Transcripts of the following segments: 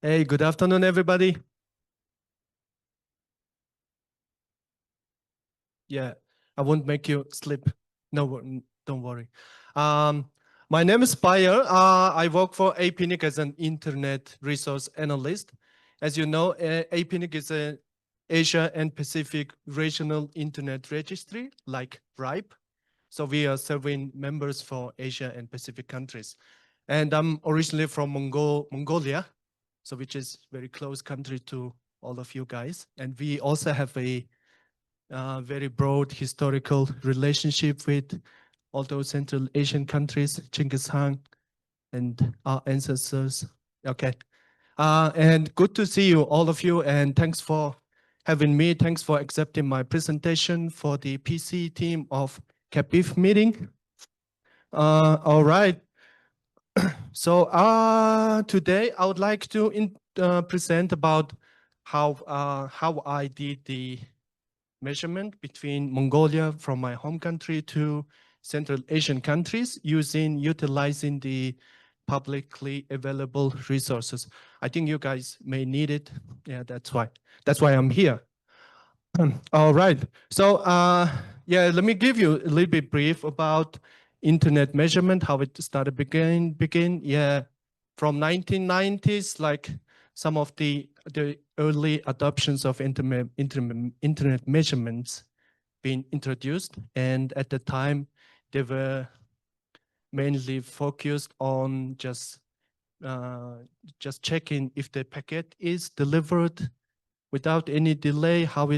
Hey, good afternoon, everybody. Yeah, I won't make you sleep. No, don't worry. My name is Bayar. I work for APNIC as an Internet Resource Analyst. As you know, APNIC is an Asia and Pacific Regional Internet Registry, like RIPE. So we are serving members for Asia and Pacific countries. And I'm originally from Mongolia, so which is very close country to all of you guys. And we also have a very broad historical relationship with all those Central Asian countries, Genghis Khan and our ancestors. Okay. And good to see you, all of you, and thanks for having me. Thanks for accepting my presentation for the PC team of CAPIF meeting. All right. So today I would like to present about how I did the measurement between Mongolia from my home country to Central Asian countries utilizing the publicly available resources. I think you guys may need it. Yeah, that's why I'm here. All right. So yeah, let me give you a little bit brief about internet measurement, how it started begin. Yeah, from 1990s, like some of the early adoptions of internet measurements being introduced. And at the time, they were mainly focused on just checking if the packet is delivered without any delay, how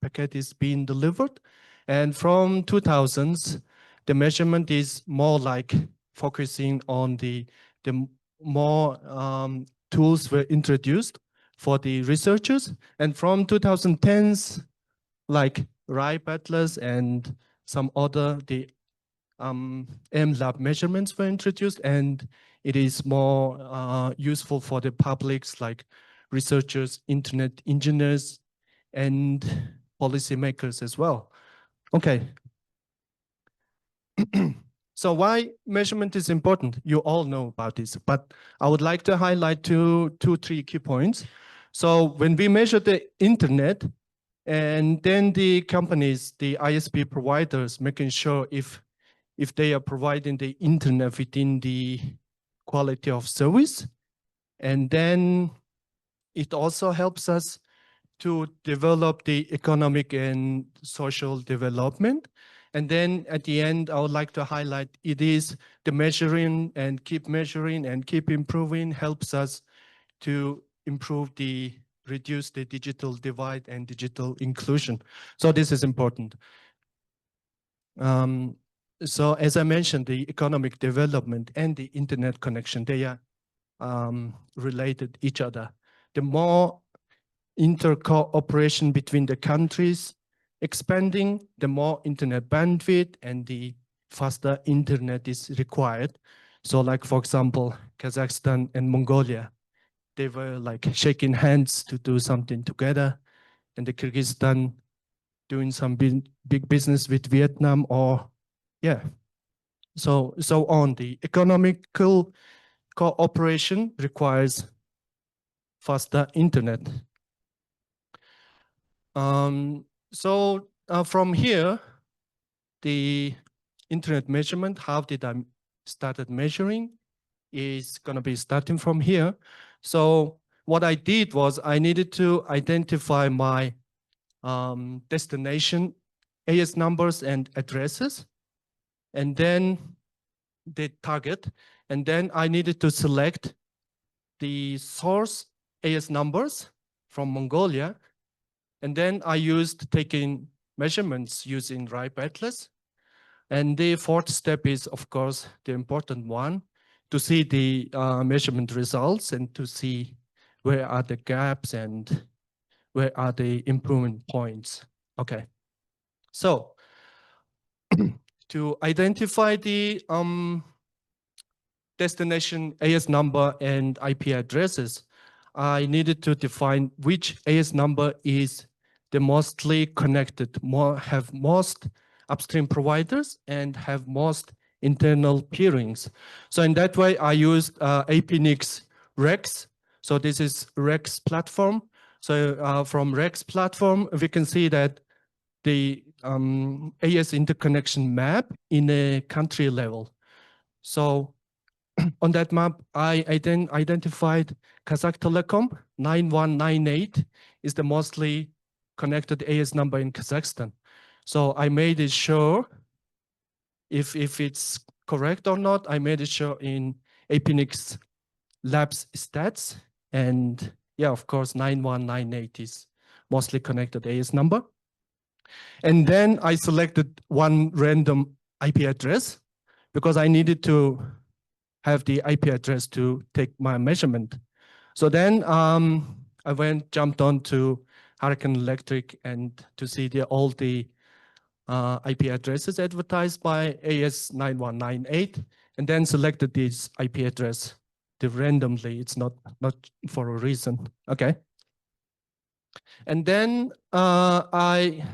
packet is being delivered. And from 2000s, the measurement is more like focusing on the more tools were introduced for the researchers. And from 2010s, like RIPE Atlas and some other, the MLab measurements were introduced, and it is more useful for the publics like researchers, internet engineers, and policymakers as well. Okay. So why measurement is important? You all know about this, but I would like to highlight three key points. So when we measure the internet, and then the companies, the ISP providers, making sure if they are providing the internet within the quality of service, and then it also helps us to develop the economic and social development. And then at the end, I would like to highlight it is the measuring and keep improving helps us to reduce the digital divide and digital inclusion. So this is important. So as I mentioned, the economic development and the internet connection, they are related each other. The more intercooperation between the countries expanding, the more internet bandwidth and the faster internet is required. So like, for example, Kazakhstan and Mongolia, they were like shaking hands to do something together, and the Kyrgyzstan doing some big business with Vietnam, or yeah, so on. The economical cooperation requires faster internet. So from here, the internet measurement, how did I started measuring, is going to be starting from here. So what I did was I needed to identify my destination AS numbers and addresses, and then the target, and then I needed to select the source AS numbers from Mongolia, and then I used taking measurements using RIPE Atlas. And the fourth step is, of course, the important one, to see the measurement results and to see where are the gaps and where are the improvement points. Okay, so to identify the destination AS number and IP addresses, I needed to define which AS number is the mostly connected, have most upstream providers and have most internal peerings. So in that way, I used APNIC's regs. So this is Rex platform. So from Rex platform, we can see that the AS interconnection map in a country level. So on that map, I then identified Kazakh Telecom 9198 is the mostly connected AS number in Kazakhstan. So I made it sure if it's correct or not. I made it sure in APNIC's labs stats. And yeah, of course, 9198 is mostly connected AS number. And then I selected one random IP address because I needed to have the IP address to take my measurement. So then I jumped on to Hurricane Electric and to see all the IP addresses advertised by AS9198, and then selected this IP address randomly. It's not for a reason. Okay. And then I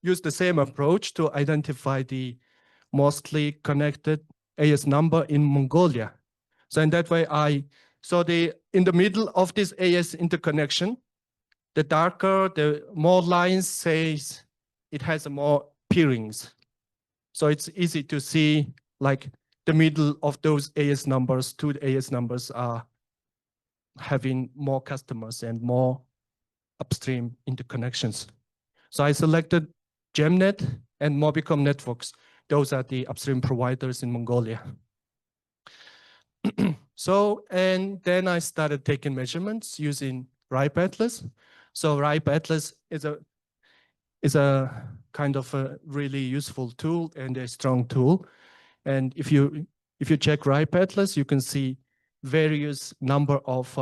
used the same approach to identify the mostly connected AS number in Mongolia. So in that way, in the middle of this AS interconnection, the darker, the more lines says it has more peerings. So it's easy to see like the middle of those AS numbers, two AS numbers are having more customers and more upstream interconnections. So I selected Gemnet and Mobicom networks. Those are the upstream providers in Mongolia. So, and then I started taking measurements using RIPE Atlas. So RIPE Atlas is a kind of a really useful tool and a strong tool. And if you check RIPE Atlas, you can see various number of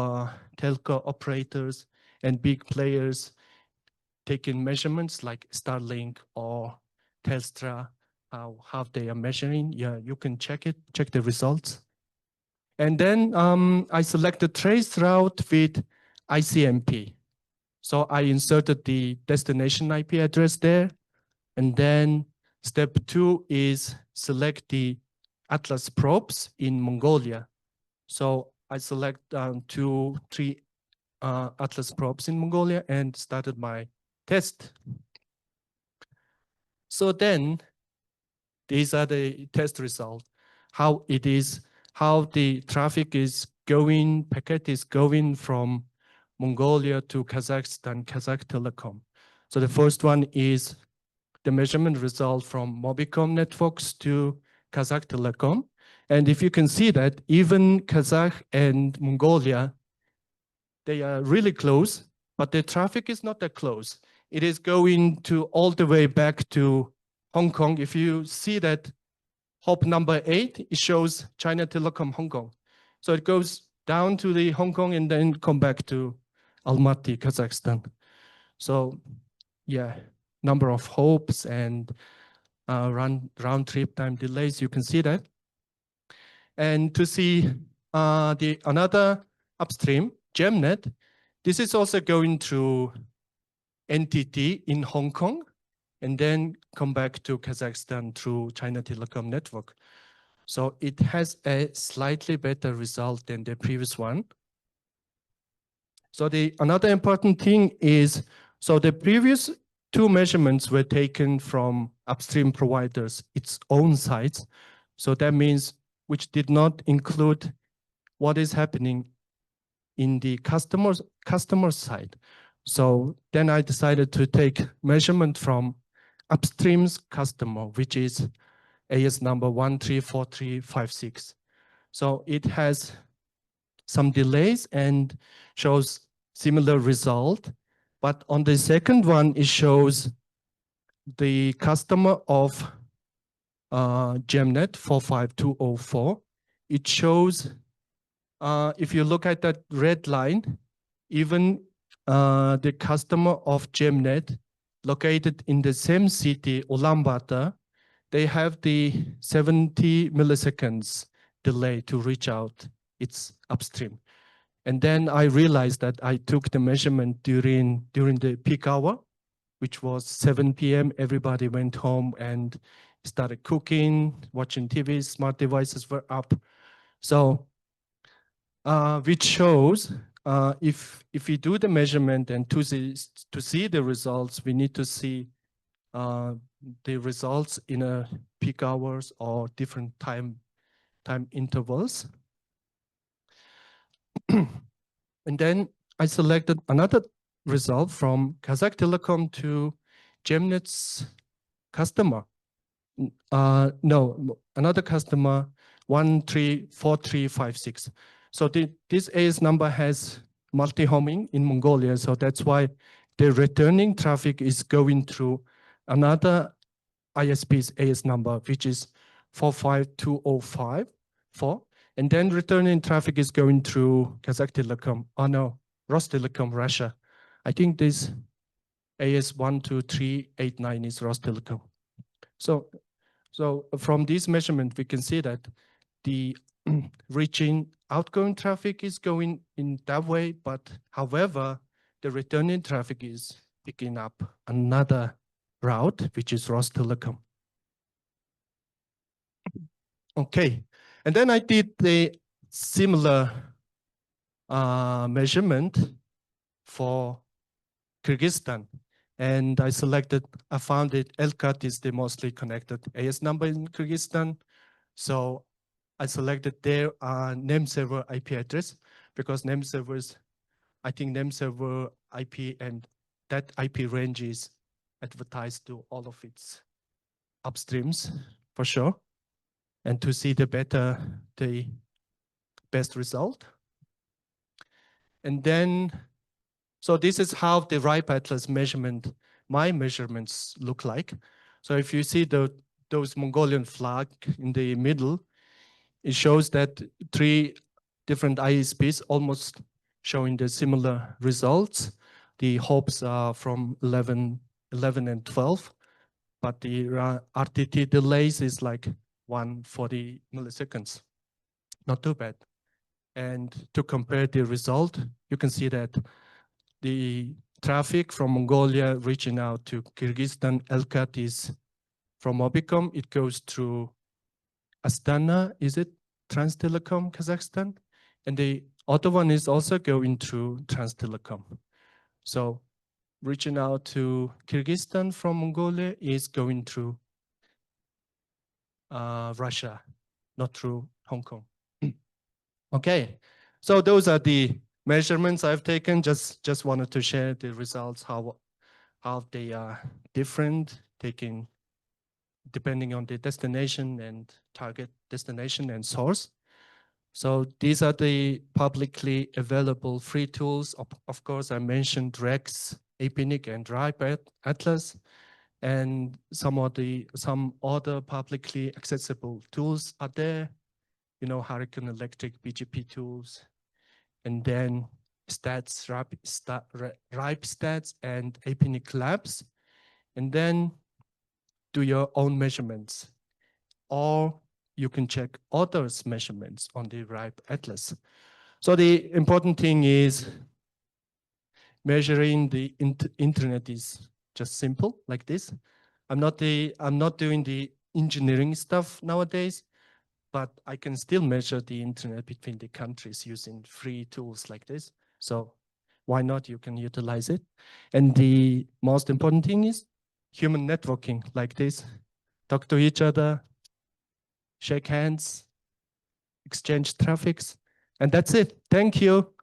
telco operators and big players taking measurements like Starlink or Telstra, how they are measuring. Yeah, you can check the results. And then I selected trace route with ICMP. So I inserted the destination IP address there. And then step 2 is select the Atlas probes in Mongolia. So I select 2, 3 Atlas probes in Mongolia and started my test. So then these are the test results, how the traffic is going, packet is going from Mongolia to Kazakhstan, Kazakh Telecom. So the first one is the measurement result from Mobicom networks to Kazakh Telecom. And if you can see that even Kazakh and Mongolia, they are really close, but the traffic is not that close. It is going to all the way back to Hong Kong. If you see that hop number 8, it shows China Telecom Hong Kong. So it goes down to the Hong Kong and then come back to Almaty, Kazakhstan. So yeah, number of hops and round trip time delays, you can see that. And to see another upstream, Gemnet, this is also going through NTT in Hong Kong and then come back to Kazakhstan through China Telecom network. So it has a slightly better result than the previous one. So another important thing is, so the previous 2 measurements were taken from upstream providers, its own sites. So that means which did not include what is happening in the customer side. So then I decided to take measurement from upstream's customer, which is AS number 134356. So it has some delays and shows similar result. But on the second one, it shows the customer of Gemnet 45204. It shows, if you look at that red line, even the customer of Gemnet located in the same city, Ulaanbaatar, they have the 70 milliseconds delay to reach out its upstream. And then I realized that I took the measurement during the peak hour, which was 7 p.m. Everybody went home and started cooking, watching TV, smart devices were up. So, which shows if we do the measurement and to see the results, we need to see the results in a peak hours or different time intervals. And then I selected another result from Kazakh Telecom to Gemnet's customer. No, another customer, 134356. So this AS number has multi-homing in Mongolia. So that's why the returning traffic is going through another ISP's AS number, which is 452054. And then returning traffic is going through Kazakh Telecom. Oh no, Rostelecom, Russia. I think this AS12389 is Rostelecom. So from this measurement, we can see that the reaching outgoing traffic is going in that way, but however, the returning traffic is picking up another route, which is Rostelecom. Okay, and then I did the similar measurement for Kyrgyzstan. And I found it, Elkat is the mostly connected AS number in Kyrgyzstan. So I selected their name server IP address because name servers, I think name server IP and that IP range is advertised to all of its upstreams for sure. And to see the best result. And then, so this is how the RIPE Atlas measurement, my measurements look like. So if you see those Mongolian flag in the middle, it shows that 3 different ISPs almost showing the similar results. The hops are from 11 and 12, but the RTT delays is like 140 milliseconds. Not too bad. And to compare the result, you can see that the traffic from Mongolia reaching out to Kyrgyzstan, Elkat is from Obicom. It goes through Astana, is it? Transtelecom, Kazakhstan. And the other one is also going through Transtelecom. So reaching out to Kyrgyzstan from Mongolia is going through Russia, not through Hong Kong. Okay, so those are the measurements I've taken. Just wanted to share the results, how they are different, depending on the destination and target destination and source. So these are the publicly available free tools. Of course, I mentioned Rex, APNIC, and RIPE Atlas, and some other publicly accessible tools are there. You know, Hurricane Electric, BGP tools, and then stats, RIPE stats, and APNIC labs, and then do your own measurements, or you can check others' measurements on the RIPE Atlas. So the important thing is measuring the internet is just simple like this. I'm not doing the engineering stuff nowadays, but I can still measure the internet between the countries using free tools like this. So why not? You can utilize it. And the most important thing is human networking like this. Talk to each other, shake hands, exchange traffics, and that's it. Thank you.